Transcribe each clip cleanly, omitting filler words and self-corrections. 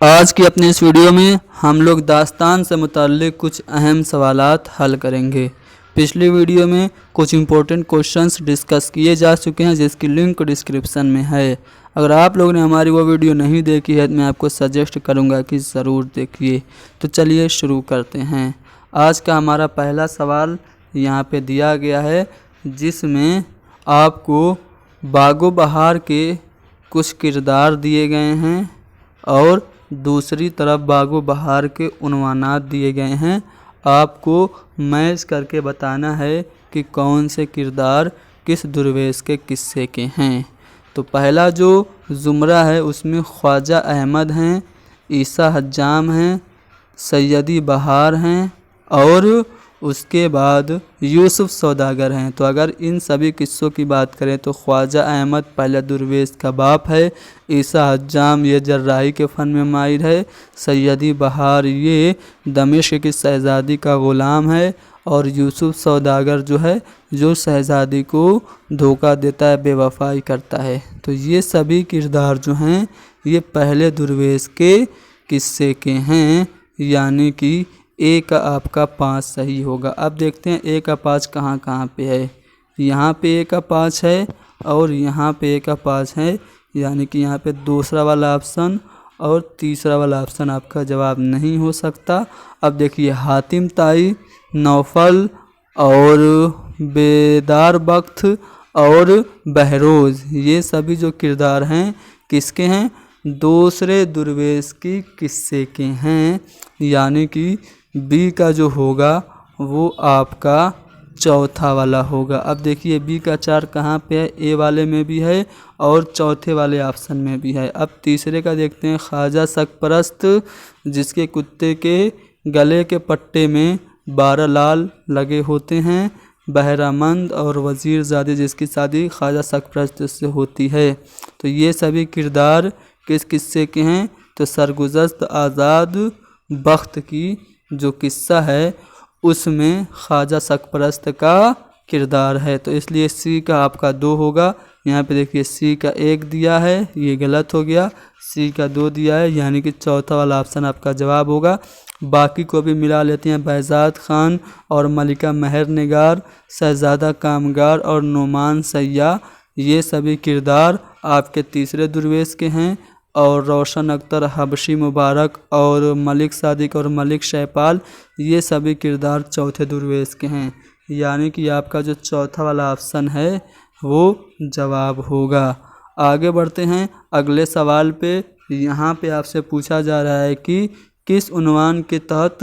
आज की अपनी इस वीडियो में हम लोग दास्तान से मुताल्लिक़ कुछ अहम सवालात हल करेंगे। पिछली वीडियो में कुछ इम्पोर्टेंट क्वेश्चंस डिस्कस किए जा चुके हैं जिसकी लिंक डिस्क्रिप्शन में है। अगर आप लोगों ने हमारी वो वीडियो नहीं देखी है तो मैं आपको सजेस्ट करूंगा कि ज़रूर देखिए। तो चलिए शुरू करते हैं। आज का हमारा पहला सवाल यहाँ पे दिया गया है जिसमें आपको बागो बहार के कुछ किरदार दिए गए हैं और दूसरी तरफ बागो बहार के उन्वानात दिए गए हैं। आपको मैच करके बताना है कि कौन से किरदार किस दुर्वेश के किस्से के हैं। तो पहला जो ज़ुमरा है उसमें ख्वाजा अहमद हैं, ईसा हज्जाम हैं, सैयदी बहार हैं और उसके बाद यूसुफ सौदागर हैं। तो अगर इन सभी किस्सों की बात करें तो ख्वाजा अहमद पहले दुर्वेश का बाप है, ईसा हज्जाम ये जर्राही के फ़न में माहिर है, सैयदी बहार ये दमिश्क की शहज़ादी का ग़ुलाम है और यूसुफ सौदागर जो है जो शहज़ादी को धोखा देता है, बेवफाई करता है। तो ये सभी किरदार जो हैं ये पहले दुर्वेश के किस्से के हैं, यानी कि ए का आपका 5 सही होगा। अब देखते हैं ए का 5 कहाँ कहाँ पे है। यहाँ पे ए का 5 है और यहाँ पे ए का 5 है, यानी कि यहाँ पे दूसरा वाला ऑप्शन और तीसरा वाला ऑप्शन आपका जवाब नहीं हो सकता। अब देखिए हातिम ताई, नौफल और बेदार बख्त और बहरोज़ ये सभी जो किरदार हैं किसके हैं? दूसरे दुर्वेश की किस्से के हैं, यानी कि बी का जो होगा वो आपका चौथा वाला होगा। अब देखिए बी का 4 कहाँ पे है? ए वाले में भी है और चौथे वाले ऑप्शन में भी है। अब तीसरे का देखते हैं, ख्वाजा सकपरस्त जिसके कुत्ते के गले के पट्टे में 12 लाल लगे होते हैं, बहरामंद और वज़ीरज़ादे जिसकी शादी ख्वाजा सकपरस्त से होती है। तो ये सभी किरदार किस किस्से के हैं? तो सरगुज़श्त आज़ाद बख्त की जो किस्सा है उसमें ख्वाजा सकपरस्त का किरदार है। तो इसलिए सी का आपका 2 होगा। यहाँ पे देखिए सी का 1 दिया है, ये गलत हो गया। सी का 2 दिया है, यानी कि चौथा वाला ऑप्शन आपका जवाब होगा। बाकी को भी मिला लेते हैं, बहजाद खान और मलिका महर निगार, शहज़ादा कामगार और नुमान सैया ये सभी किरदार आपके तीसरे दुर्वेश के हैं और रोशन अख्तर, हबशी मुबारक और मलिक सादिक और मलिक शहपाल ये सभी किरदार चौथे दुर्वेश के हैं, यानी कि आपका जो चौथा वाला ऑप्शन है वो जवाब होगा। आगे बढ़ते हैं अगले सवाल पे। यहाँ पे आपसे पूछा जा रहा है कि किस उन्वान के तहत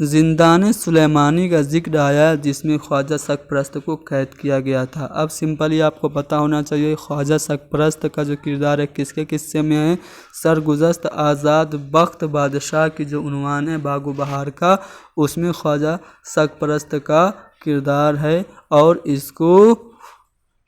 ज़िंदान सुलेमानी का जिक्र आया जिसमें ख्वाजा सकपरस्त को कैद किया गया था। अब सिंपली आपको पता होना चाहिए ख्वाजा सकपरस्त का जो किरदार है किसके किस्से में है? सरगुज़श्त आज़ाद बख्त बादशाह की जो उन्वान है बागो बहार का, उसमें ख्वाजा सकपरस्त का किरदार है और इसको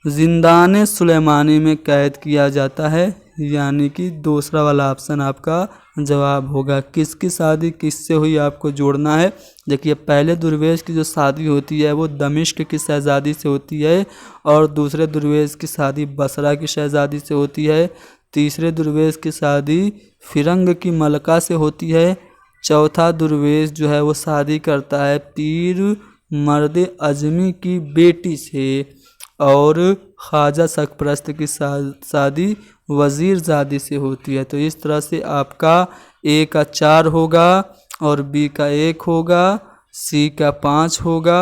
ज़िंदान सुलेमानी में कैद किया जाता है, यानी कि दूसरा वाला ऑप्शन आपका जवाब होगा। किसकी शादी किससे हुई आपको जोड़ना है। देखिए पहले दुर्वेश की जो शादी होती है वो दमिश्क की शहज़ादी से होती है और दूसरे दुर्वेश की शादी बसरा की शहज़ादी से होती है। तीसरे दुर्वेश की शादी फिरंग की मलका से होती है। चौथा दुर्वेश जो है वो शादी करता है पीर मर्द अजमी की बेटी से और ख्वाजा सकपरस्त की शादी वज़ीरज़ादी से होती है। तो इस तरह से आपका ए का 4 होगा और बी का 1 होगा, सी का 5 होगा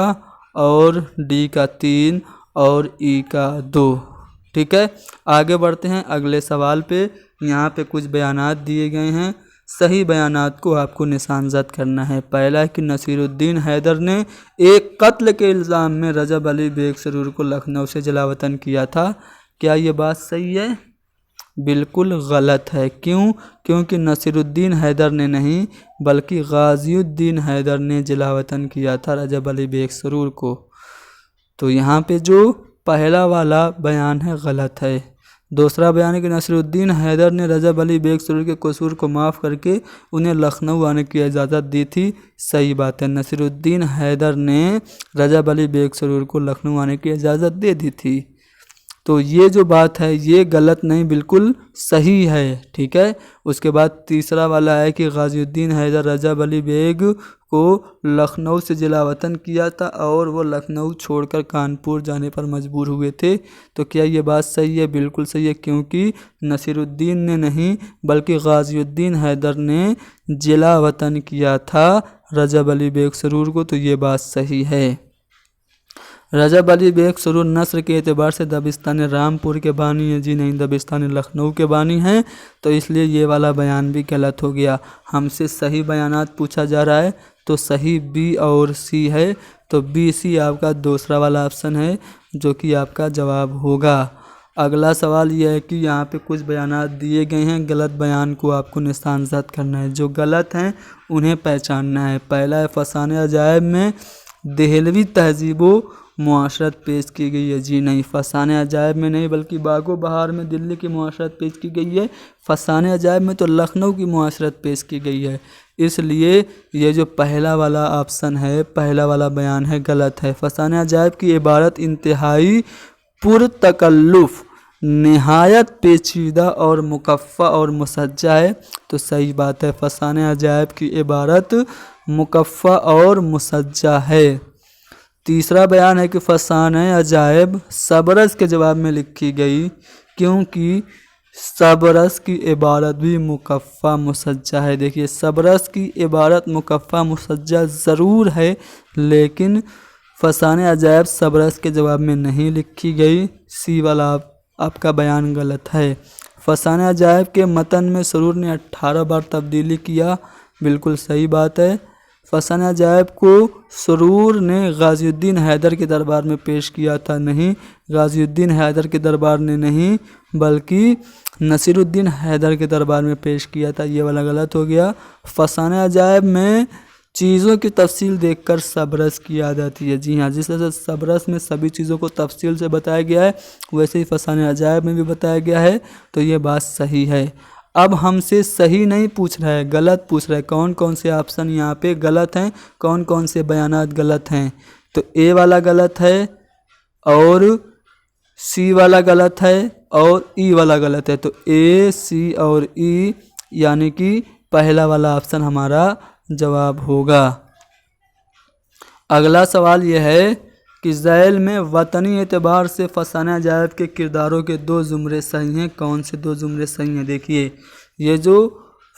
और डी का 3 और ई का 2। ठीक है, आगे बढ़ते हैं अगले सवाल पे। यहाँ पे कुछ बयानात दिए गए हैं, सही बयानात को आपको निशानजद करना है। पहला है कि नसीरुद्दीन हैदर ने एक कत्ल के इल्ज़ाम में रजब अली बेग सरूर को लखनऊ से जलावतन किया था। क्या ये बात सही है? बिल्कुल गलत है। क्यों? क्योंकि नसीरुद्दीन हैदर ने नहीं बल्कि गाज़िउद्दीन हैदर ने जलावतन किया था रजब अली बेग सरूर को। तो यहाँ पे जो पहला वाला बयान है गलत है। दूसरा बयान है कि नसीरुद्दीन हैदर ने रजब अली बेग सरूर के कसूर को माफ़ करके उन्हें लखनऊ आने की इजाज़त दी थी। सही बात है, नसीरुद्दीन हैदर ने रजब अली बेग सरूर को लखनऊ आने की इजाज़त दे दी थी। तो ये जो बात है ये गलत नहीं, बिल्कुल सही है। ठीक है। उसके बाद तीसरा वाला है कि गाजिउद्दीन हैदर रजब अली बेग को लखनऊ से जिला वतन किया था और वो लखनऊ छोड़कर कानपुर जाने पर मजबूर हुए थे। तो क्या ये बात सही है? बिल्कुल सही है, क्योंकि नसीरुद्दीन ने नहीं बल्कि गाजिउद्दीन हैदर ने जिला वतन किया था रजब अली बेग सरूर को। तो ये बात सही है। रजब अली बेग सरूर नस्र के एतबार से दबिस्तान रामपुर के बानी हैं। जी नहीं, दबिस्तान लखनऊ के बानी हैं। तो इसलिए ये वाला बयान भी गलत हो गया। हमसे सही बयानात पूछा जा रहा है तो सही बी और सी है। तो बी सी आपका दूसरा वाला ऑप्शन है जो कि आपका जवाब होगा। अगला सवाल यह है कि यहाँ पे कुछ बयानात दिए गए हैं, गलत बयान को आपको निशानजद करना है। जो गलत हैं उन्हें पहचानना है। पहला है फसाने अजायब में देहलवी तहजीबो मुआशरत पेश की गई है। जी नहीं, फसाने अजायब में नहीं बल्कि बागो बहार में दिल्ली की मुआशरत पेश की गई है। फसाने अजायब में तो लखनऊ की मुआशरत पेश की गई है। इसलिए ये जो पहला वाला ऑप्शन है, पहला वाला बयान है, गलत है। फसाने अजायब की इबारत इंतहाई पुरतकल्लुफ़, नहायत पेचीदा और मुकफ़्फ़ा और मुसज्जा है। तो सही बात है, फसाने अजायब की इबारत मुकफ़्फ़ा और मुसज्जा है। तीसरा बयान है कि फसाने अजायब सबरस के जवाब में लिखी गई क्योंकि सबरस की इबारत भी मुकफ़्फ़ा मुसज्जा है। देखिए, सबरस की इबारत मुकफ़्फ़ा मुसज्जा ज़रूर है लेकिन फसाने अजायब सबरस के जवाब में नहीं लिखी गई। सी वाला आपका बयान गलत है। फसाने अजायब के मतन में सरूर ने 18 बार तब्दीली किया। बिल्कुल सही बात है। फसाने अजायब को सरूर ने गाजिउद्दीन हैदर के दरबार में पेश किया था। नहीं, गाजिउद्दीन हैदर के दरबार ने नहीं बल्कि नसीरुद्दीन हैदर के दरबार में पेश किया था। ये वाला गलत हो गया। फसाने अजायब में चीज़ों की तफसील देखकर सबरस की याद आती है। जी हाँ, जिस तरह से सबरस में सभी चीज़ों को तफसील से बताया गया है वैसे ही फसाने अजायब में भी बताया गया है। तो ये बात सही है। अब हमसे सही नहीं पूछ रहा है, गलत पूछ रहा है। कौन कौन से ऑप्शन यहाँ पे गलत हैं, कौन कौन से बयानात गलत हैं। तो ए वाला गलत है और सी वाला गलत है और ई वाला गलत है। तो ए, सी और ई यानी कि पहला वाला ऑप्शन हमारा जवाब होगा। अगला सवाल यह है कि ज़ैल में वतनी एतबार से फसाने अजायब के किरदारों के 2 ज़ुमरे सही हैं। कौन से 2 ज़ुमरे सही हैं? देखिए, ये जो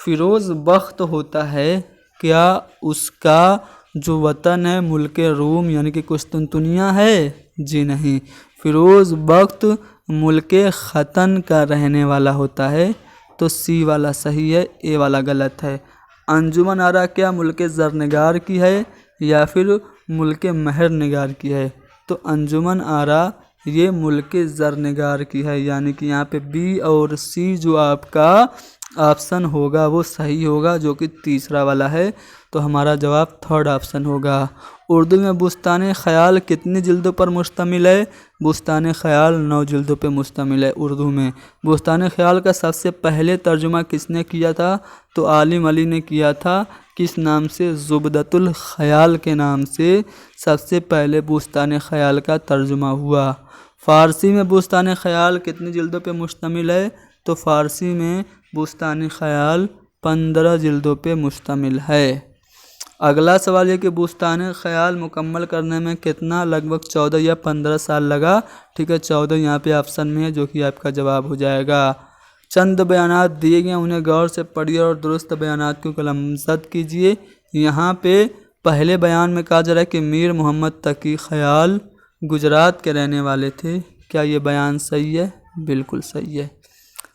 फ़िरोज़ बख्त होता है, क्या उसका जो वतन है मुल्क रूम यानी कि कुस्तुनतुनिया है? जी नहीं, फ़िरोज़ बख्त मुल्क ख़तन का रहने वाला होता है। तो सी वाला सही है, ए वाला गलत है। अंजुमन आरा क्या मुल्क ज़रनगार की है या फिर मुल्क महरनगार की है? तो अंजुमन आरा ये मुल्क ज़रनगार की है, यानी कि यहाँ पे बी और सी जो आपका ऑप्शन होगा वो सही होगा, जो कि तीसरा वाला है। तो हमारा जवाब थर्ड ऑप्शन होगा। उर्दू में बुस्तान ख़याल कितनी जिल्दों पर मुश्तमिल है? बुस्तान ख़याल 9 जिल्दों पर मुश्तमिल है उर्दू में। बुस्तान ख़याल का सबसे पहले तर्जुमा किसने किया था? तो आलिम अली ने किया था। किस नाम से? ज़ुबदतुल ख़याल के नाम से सबसे पहले बुस्तान ख़याल का तर्जुमा हुआ। फ़ारसी में बुस्तान ख़याल कितनी जिल्दों पे मुश्तमिल है? तो फ़ारसी में बुस्तान ख़याल 15 जिल्दों पे मुश्तमिल है। अगला सवाल ये कि बुस्तान ख़याल मुकम्मल करने में कितना, लगभग 14 या 15 साल लगा। ठीक है, 14 यहाँ पे ऑप्शन में है जो कि आपका जवाब हो जाएगा। चंद बयानात दिए गए, उन्हें गौर से पढ़िए और दुरुस्त बयानात को कलमज़द कीजिए। यहाँ पे पहले बयान में कहा जा रहा है कि मीर मोहम्मद तकी ख़याल गुजरात के रहने वाले थे। क्या ये बयान सही है? बिल्कुल सही है।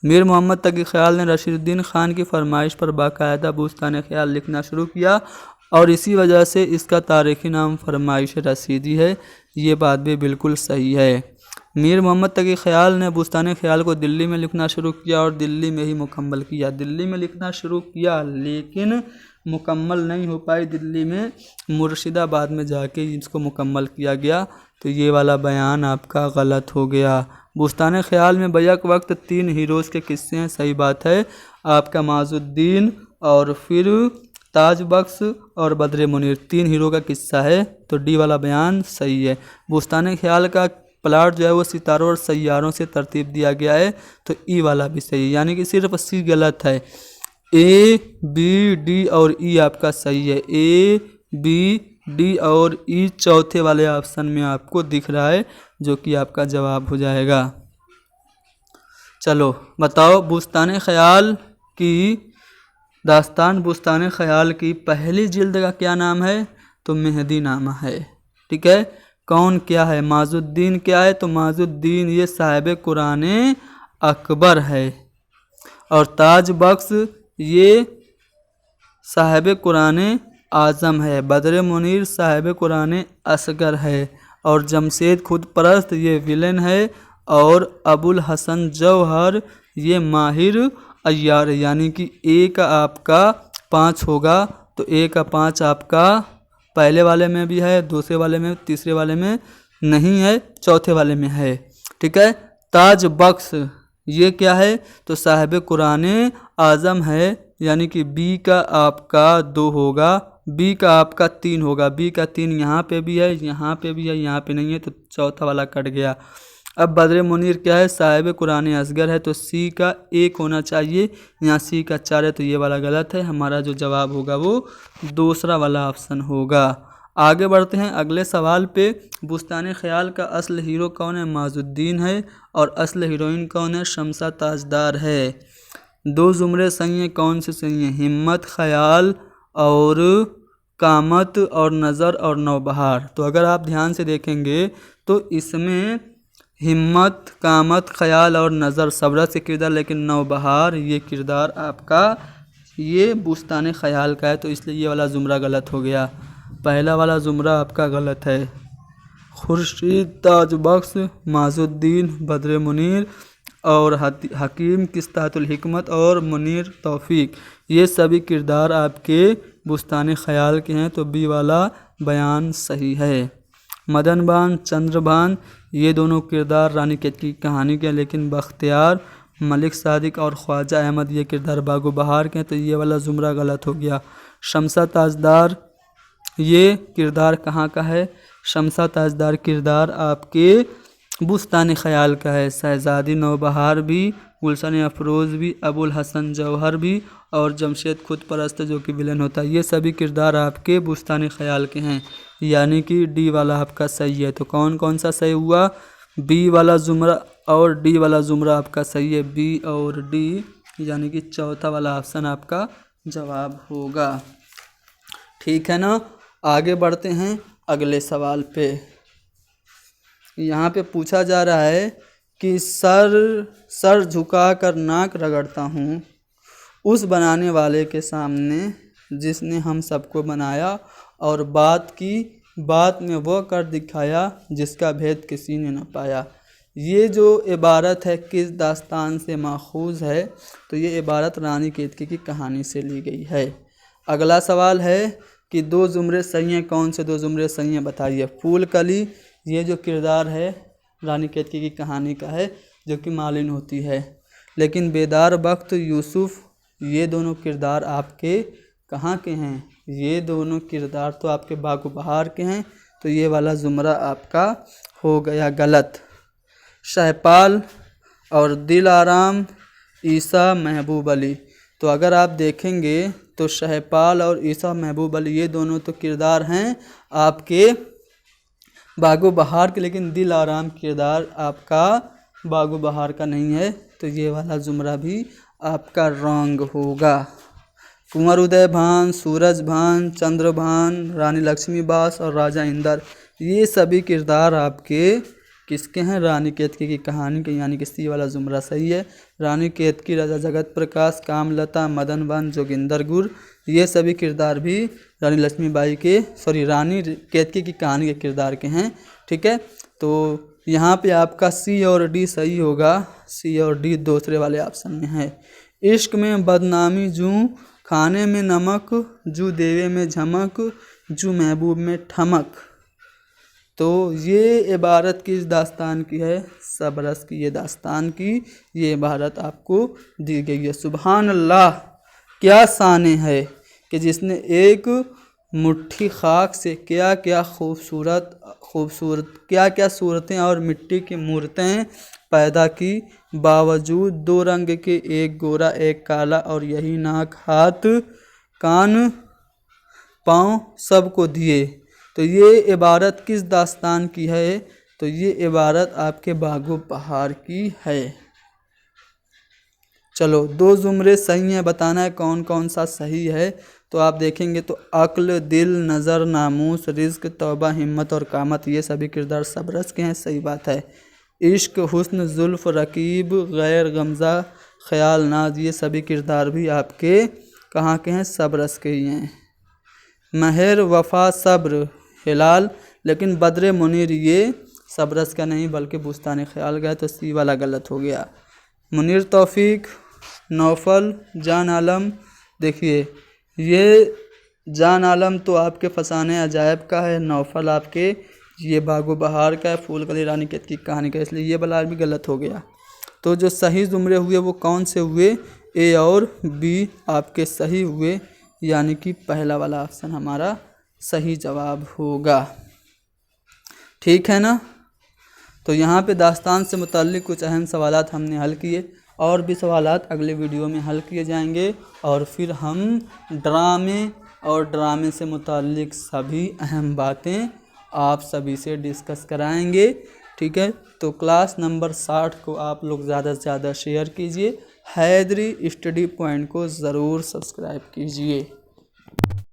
मीर मोहम्मद तकी ख़याल ने रशीदुद्दीन ख़ान की फरमाइश पर बाकायदा बुस्तान ख़याल लिखना शुरू किया और इसी वजह से इसका तारीख़ी नाम फरमाइश रशीदी है। ये बात भी बिल्कुल सही है। मीर मोहम्मद तकी ख़याल ने बुस्तान ख़याल को दिल्ली में लिखना शुरू किया और दिल्ली में ही मुकम्मल किया। दिल्ली में लिखना शुरू किया लेकिन मुकम्मल नहीं हो पाई दिल्ली में, मुर्शिदाबाद में जाके इसको मुकम्मल किया गया। तो ये वाला बयान आपका गलत हो गया। बुस्तान ख़याल में बैक वक्त 3 हीरोज़ के किस्से हैं। सही बात है आपका, माजुद्दीन और फिर ताज बख्श और बद्र मुनीर, 3 हीरो का किस्सा है। तो डी वाला बयान सही है। बुस्तान ख़याल का प्लाट जो है वो सितारों और सैयारों से तरतीब दिया गया है, तो ई वाला भी सही है, यानी कि सिर्फ सी गलत है। ए बी डी और ई आपका सही है। ए बी डी और ई चौथे वाले ऑप्शन में आपको दिख रहा है, जो कि आपका जवाब हो जाएगा। चलो बताओ, बुस्तान ख्याल की दास्तान बुस्तान ख्याल की पहली जिल्द का क्या नाम है? तो मेहदी नामा है। ठीक है, कौन क्या है? माजुद्दीन क्या है? तो माजुद्दीन ये साहिब कुरान अकबर है। और ताज बख्श ये साहिब कुरान आज़म है। बद्र मुनीर साहिब कुरान असगर है। और जमशेद खुद परस्त ये विलेन है। और अबुल हसन जौहर ये माहिर अय्यार, यानी कि ए का आपका 5 होगा, तो ए का 5 आपका पहले वाले में भी है, दूसरे वाले में, तीसरे वाले में नहीं है, चौथे वाले में है। ठीक है, ताज बख्श ये क्या है? तो साहिब कुरान आज़म है, यानी कि बी का आपका 2 होगा, बी का आपका 3 होगा। बी का 3 यहाँ पे भी है, यहाँ पे भी है, यहाँ पे नहीं है, तो चौथा वाला कट गया। अब बद्र मुनीर क्या है? साहिब कुरान असगर है, तो सी का 1 होना चाहिए, यहाँ सी का 4 है, तो ये वाला गलत है। हमारा जो जवाब होगा वो दूसरा वाला ऑप्शन होगा। आगे बढ़ते हैं अगले सवाल पे। बुस्तान ख्याल का असल हीरो कौन है? माजुद्दीन है। और असल हीरोइन कौन है? शमसा ताजदार है। 2 जुमरे सही हैं, कौन से सही हैं? हिम्मत, ख्याल और कामत और नज़र और नौबहार। तो अगर आप ध्यान से देखेंगे तो इसमें हिम्मत, कामत, ख्याल और नज़र सबरत के किरदार, लेकिन नौबहार ये किरदार आपका ये बुस्तान ख्याल का है, तो इसलिए ये वाला जुमरा गलत हो गया। पहला वाला जुमरा आपका गलत है। खुर्शीद, ताज बख्श, माजुद्दीन, बद्र मुनीर और हकीम किस्तातुल हिकमत और मुनीर तौफीक, ये सभी किरदार आपके बुस्तान ख्याल के हैं, तो बी वाला बयान सही है। मदन बान, चंद्रबान ये दोनों किरदार रानी केतकी की कहानी के हैं, लेकिन बख्तियार, मलिक सादिक और ख्वाजा अहमद ये किरदार बागो बहार के हैं, तो ये वाला जुमरा गलत हो गया। शमसा ताजदार ये किरदार कहाँ का है? शमसा ताजदार किरदार आपके बुस्तान ख्याल का है। शहजादी नौबहार भी, गुलशन अफरोज़ भी, अबुल हसन जौहर भी और जमशेद खुद परस्त जो कि विलन होता है, ये सभी किरदार आपके बुस्तान ख्याल के हैं, यानी कि डी वाला आपका सही है। तो कौन कौन सा सही हुआ? बी वाला जुमरा और डी वाला जुमरा आपका सही है। बी और डी, यानी कि चौथा वाला ऑप्शन आपका जवाब होगा। ठीक है ना, आगे बढ़ते हैं अगले सवाल पे। यहाँ पे पूछा जा रहा है कि सर झुकाकर नाक रगड़ता हूँ उस बनाने वाले के सामने जिसने हम सबको बनाया, और बात में वो कर दिखाया जिसका भेद किसी ने न पाया। ये जो इबारत है किस दास्तान से माखूज़ है? तो ये इबारत रानी केतकी की कहानी से ली गई है। अगला सवाल है कि 2 जुमरे सही हैं, कौन से 2 जुमरे सही हैं बताइए। फूल कली ये जो किरदार है रानी केतकी की कहानी का है, जो कि मालिन होती है, लेकिन बेदार वक्त, यूसुफ ये दोनों किरदार आपके कहाँ के हैं? ये दोनों किरदार तो आपके बागो बहार के हैं, तो ये वाला जुमरा आपका हो गया गलत। शहपाल और दिल आराम, ईसा महबूब अली, तो अगर आप देखेंगे तो शहपाल और ईसा महबूब अली ये दोनों तो किरदार हैं आपके बागो बहार के, लेकिन दिल आराम किरदार आपका बागो बहार का नहीं है, तो ये वाला जुमरा भी आपका रॉन्ग होगा। कुंवर उदय भान, सूरज भान, चंद्र भान, रानी लक्ष्मी बास और राजा इंदर ये सभी किरदार आपके किसके हैं? रानी केतकी की कहानी के, यानी कि सी वाला जुमरा सही है। रानी केतकी, राजा जगत प्रकाश, कामलता, मदन बन, जोगिंदर गुर ये सभी किरदार भी रानी लक्ष्मीबाई के रानी केतकी की कहानी के किरदार के हैं। ठीक है, तो यहाँ पे आपका सी और डी सही होगा। सी और डी दूसरे वाले ऑप्शन में है। इश्क में बदनामी जूं, खाने में नमक, जू देवे में झमक, जू महबूब में ठमक, तो ये इबारत किस दास्तान की है? सबरस की ये दास्तान की ये इबारत आपको दी गई है। सुभान अल्लाह, क्या शान है कि जिसने एक मुट्ठी खाक से क्या क्या क्या सूरतें और मिट्टी की मूर्तें पैदा की, बावजूद दो रंग के, एक गोरा एक काला, और यही नाक हाथ कान पाँव सबको दिए। तो ये इबारत किस दास्तान की है? तो ये इबारत आपके बागो बहार की है। चलो, दो जुमरे सही हैं, बताना है कौन कौन सा सही है। तो आप देखेंगे तो अक्ल, दिल, नज़र, नामूस, रिज्क, तौबा, हिम्मत और कामत, ये सभी किरदार सबरस के हैं। सही बात है। इश्क, हुस्न, जुल्फ, रकीब, गैर, गमज़ा, ख्याल, नाज, ये सभी किरदार भी आपके कहाँ के हैं? सबरस के ही हैं। महर, वफा, सब्र, हिलाल, लेकिन बद्र मुनीर ये सबरस का नहीं बल्कि बुस्तान ख्याल का है, तो सी वाला गलत हो गया। मुनीर तौफीक, नौफल, जान आलम, देखिए ये जान आलम तो आपके फसाने अजायब का है, नौफल आपके ये बागो बहार का है, फूल कली रानी कैद की कहानी का, इसलिए ये वाला भी गलत हो गया। तो जो सही जुमरे हुए वो कौन से हुए? ए और बी आपके सही हुए, यानी कि पहला वाला ऑप्शन हमारा सही जवाब होगा। ठीक है ना? तो यहाँ पे दास्तान से मुताल्लिक़ कुछ अहम सवालात हमने हल किए, और भी सवालात अगले वीडियो में हल किए जाएंगे, और फिर हम ड्रामे से मुताल्लिक़ सभी अहम बातें आप सभी से डिस्कस कराएंगे। ठीक है? तो क्लास नंबर 60 को आप लोग ज़्यादा से ज़्यादा शेयर कीजिए। हैदरी स्टडी पॉइंट को ज़रूर सब्सक्राइब कीजिए।